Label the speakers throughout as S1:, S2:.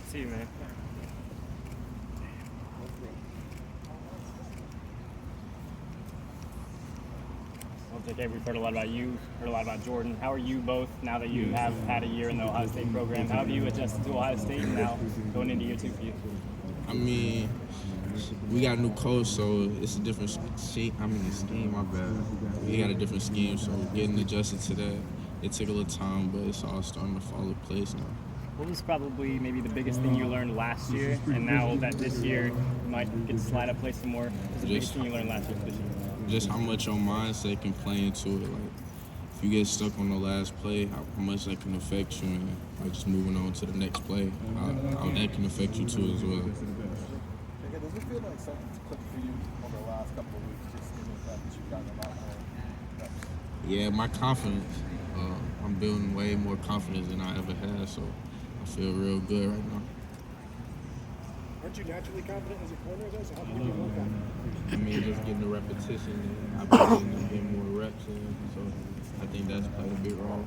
S1: See you, man. Well, JK, we've heard a lot about you, heard a lot about Jordan. How are you both now that you have had a year in the Ohio State program? How have you adjusted to Ohio State and now going into year 2 for you?
S2: I mean, we got a new coach, so it's a different scheme. My bad. We got a different scheme, so getting adjusted to that, it took a little time, but it's all starting to fall into place now.
S1: What was probably maybe the biggest thing you learned last year, and now that this year you might get to slide up, play some more? What was the biggest thing you learned last year for this year?
S2: Just how much your mindset can play into it. Like, if you get stuck on the last play, how much that can affect you, and like just moving on to the next play, how that can affect you too as well.
S3: Does it feel like something's clicked for you over the last couple of weeks, just in the fact that you've gotten a lot more reps?
S2: Yeah, my confidence. I'm building way more confidence than I ever had, so I feel real good right now.
S4: Aren't you naturally confident as a corner, though? So how can you get more confident?
S2: I mean, just getting the repetition, and I've been getting more reps in, so I think that's played a big role.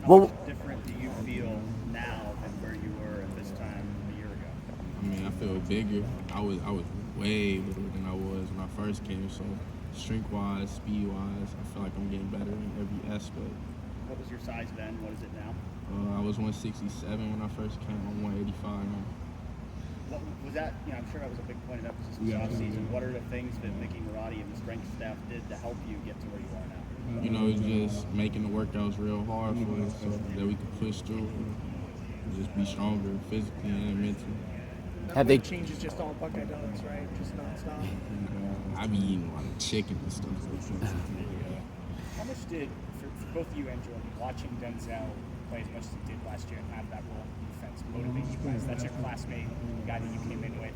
S5: How much different do you feel now than where you were at this time a year ago?
S2: I mean, I feel bigger. I was way bigger than I was when I first came, so strength-wise, speed-wise, I feel like I'm getting better in every aspect.
S5: What was your size then? What is it now?
S2: I was 167 when I first came. I'm 185 now.
S5: What was that? I'm sure that was a big point of emphasis this offseason. What are the things that Mickey Marotti and the strength staff did to help you get to where you are now?
S2: You know, it's just making the workouts real hard for us so that we can push through and just be stronger physically and mentally.
S4: Have they changes just all Buckeye donuts, right? Just nonstop.
S2: I be eating a lot of chicken and stuff.
S1: How much did, for both you and Jordan, watching Denzel play as much as he did last year and have that role in defense motivate you guys? That's your classmate, the guy that you came in with.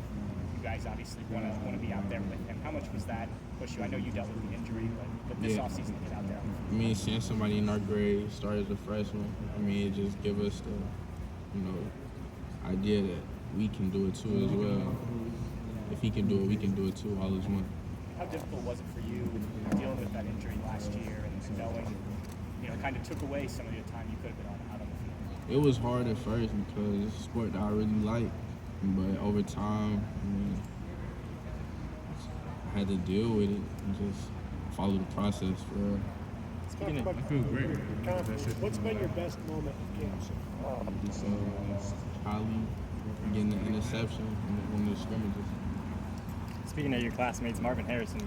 S1: You guys obviously want to be out there with him. How much was that push you? I know you dealt with the injury, but this offseason to get out there.
S2: I mean, seeing somebody in our grade start as a freshman, I mean, it just give us the, idea that we can do it too as well. If he can do it, we can do it too, all as one.
S1: How difficult was it for you dealing with that injury last year and knowing, kind of took away some of your time you could have been out on the field?
S2: It was hard at first because it's a sport that I really like, but over time, I mean, I had to deal with it and just follow the process for real.
S4: Talk about confidence. What's been your best moment in camp so far?
S2: Probably getting the interception in the scrimmages.
S1: Speaking of your classmates, Marvin Harrison,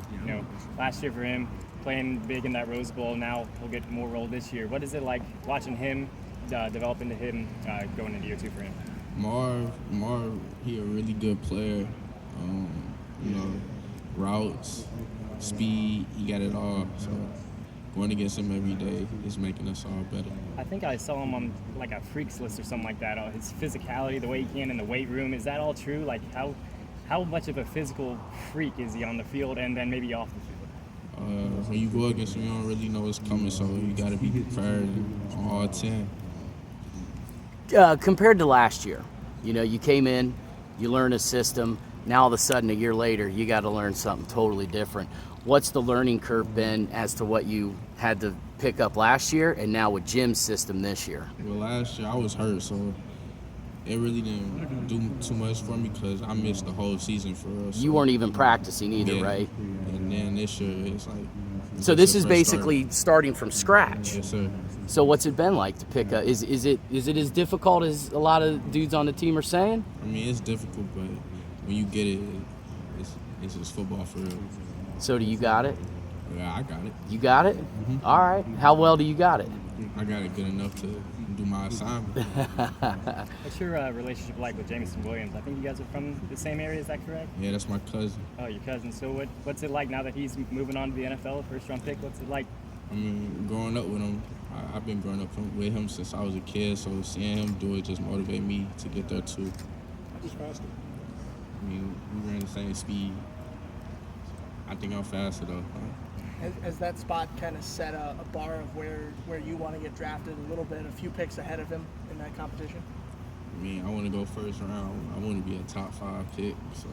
S1: last year for him, playing big in that Rose Bowl, now he'll get more role this year. What is it like watching him develop into him going into year 2 for him?
S2: Marv, he a really good player. Routes, speed, he got it all. So going against him every day is making us all better.
S1: I think I saw him on like a freaks list or something like that. His physicality, the way he can in the weight room, is that all true? Like how much of a physical freak is he on the field and then maybe off the field?
S2: When you go against him, you don't really know what's coming, so you got to be prepared on all 10.
S6: Compared to last year, you came in, you learned a system. Now all of a sudden, a year later, you got to learn something totally different. What's the learning curve been as to what you had to pick up last year and now with Jim's system this year?
S2: Well, last year I was hurt, so it really didn't do too much for me because I missed the whole season for real. So,
S6: you weren't even practicing either, right?
S2: And then this year, it's like...
S6: So this is basically starting from scratch.
S2: Yes, sir.
S6: So what's it been like to pick up? Is it as difficult as a lot of dudes on the team are saying?
S2: I mean, it's difficult, but when you get it, it's just football for real.
S6: So do you got it?
S2: Yeah, I got it.
S6: You got it?
S2: Mm-hmm.
S6: All right. How well do you got it?
S2: I got it good enough to do my assignment.
S1: What's your relationship like with Jameson Williams? I think you guys are from the same area, is that correct?
S2: Yeah, that's my cousin.
S1: Oh, your cousin. So what's it like now that he's moving on to the NFL, first-round pick? What's it like?
S2: I mean, growing up with him, I've been growing up with him since I was a kid, so seeing him do it just motivated me to get there too.
S4: Who's faster?
S2: I mean, we ran the same speed. I think I'm faster though.
S7: Has that spot kind of set a bar of where you want to get drafted a little bit, a few picks ahead of him in that competition?
S2: I mean, I want to go first round. I want to be a top 5 pick. So.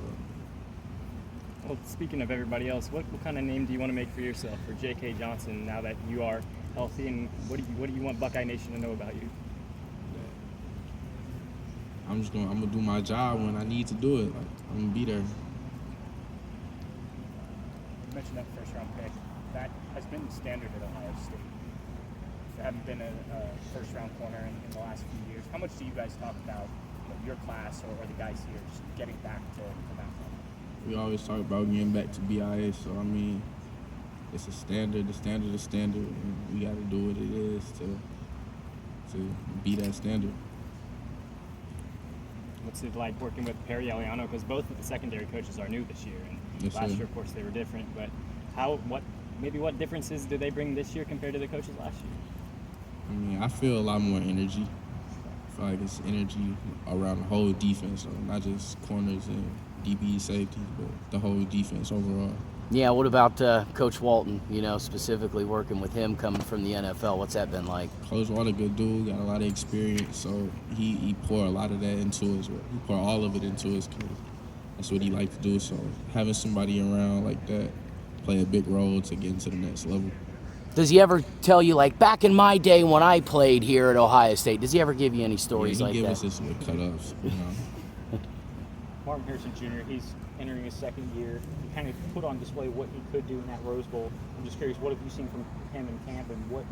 S1: Well, speaking of everybody else, what kind of name do you want to make for yourself for Jakailin Johnson now that you are healthy, and what do you want Buckeye Nation to know about you?
S2: I'm gonna do my job when I need to do it. Like, I'm gonna be there.
S1: You mentioned that first round pick. That has been the standard at Ohio State. There haven't been a first round corner in the last few years. How much do you guys talk about your class or the guys here just getting back to that level?
S2: We always talk about getting back to BIA, so I mean, it's a standard. The standard is standard, and we got to do what it is to be that standard.
S8: What's it like working with Perry Eliano? Because both of the secondary coaches are new this year, and
S2: Yes,
S8: last
S2: sir.
S8: year, of course, they were different. But what differences do they bring this year compared to the coaches last year?
S2: I mean, I feel a lot more energy. I feel like it's energy around the whole defense, so not just corners and DB safeties, but the whole defense overall.
S6: Yeah, what about Coach Walton, specifically working with him coming from the NFL? What's that been like?
S2: Coach Watt a good dude, got a lot of experience, so he pour a lot of that into he pour all of it into his kids. That's what he liked to do, so having somebody around like that play a big role to get into the next level.
S6: Does he ever tell you, like, back in my day when I played here at Ohio State, does he ever give you any stories like
S2: he
S6: that?
S2: give us his little cut-ups,
S8: Martin Harrison Jr., he's entering his second year. He kind of put on display what he could do in that Rose Bowl. I'm just curious, what have you seen from him in camp, and what